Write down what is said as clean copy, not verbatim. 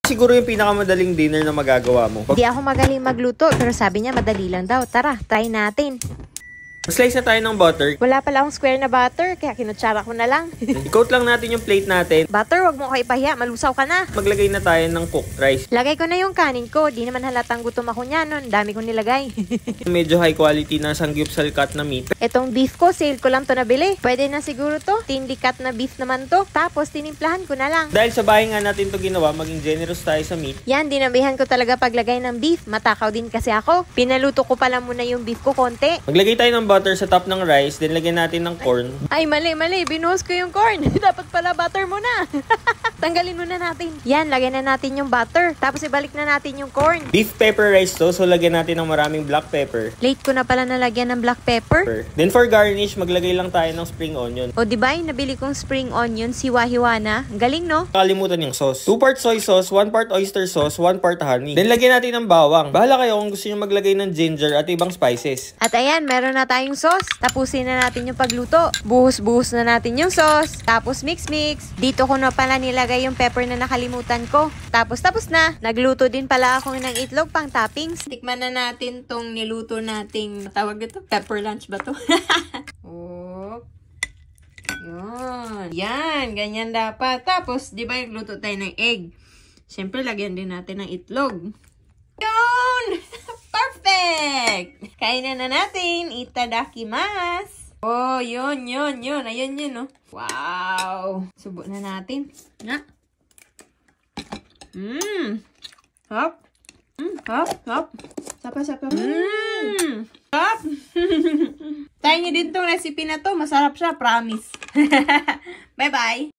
Siguro yung pinakamadaling dinner na magagawa mo. Hindi ako magaling magluto, pero sabi niya madali lang daw. Tara, try natin. Slice na tayo ng butter. Wala pala akong square na butter, kaya kinutsara ko na lang. I-coat lang natin yung plate natin. Butter, wag mo ko ipahiya, malusaw ka na. Maglagay na tayo ng cooked rice. Lagay ko na yung kanin ko, di naman halatang gutom ako niyan, no? Dami kong nilagay. Medyo high quality na sangyupsal cut na meat. Etong beef ko, sale ko lang to nabili. Pwede na siguro to, tindi cut na beef naman to. Tapos tinimplahan ko na lang. Dahil sa bahay nga natin to ginawa, maging generous tayo sa meat. Yan, dinabihan ko talaga paglagay ng beef. Matakaw din kasi ako. Pinaluto ko pala muna yung beef ko konti. Maglagay tayo ng butter sa top ng rice, then lagyan natin ng corn. Ay, mali. Binuhos ko yung corn. Dapat pala butter muna. Tanggalin muna natin. Yan, lagyan na natin yung butter. Tapos ibalik na natin yung corn. Beef pepper rice to, so lagyan natin ng maraming black pepper. Late ko na pala nalagyan ng black pepper. Then for garnish, maglagay lang tayo ng spring onion. O diba, yung nabili kong spring onion, hiwa-hiwa na. Galing, no? Kalimutan yung sauce. 2 part soy sauce, 1 part oyster sauce, 1 part honey. Then lagyan natin ng bawang. Bahala kayo kung gusto nyo maglagay ng ginger at ibang spices. At ayan, meron na tayong sauce. Tapusin na natin yung pagluto. Buhos-buhos na natin yung sauce. Tapos mix-mix. Dito ko na pala nilagay yung pepper na nakalimutan ko. Tapos na. Nagluto din pala ako ng itlog pang toppings. Tikman na natin tong niluto nating, tawag ito, pepper lunch ba to? Oh. Yan, ganyan dapat. Tapos, di ba nagluto tayo ng egg? Siyempre, lagyan din natin ng itlog. Yun! Perfect! Kainin na natin. Itadakimasu! Oh, yun. Ayun yun, no? Wow! Subo na natin. Na. Hop. Hop. Sapa. Hop. Try nyo din tong recipe na to. Masarap siya, promise. Bye-bye!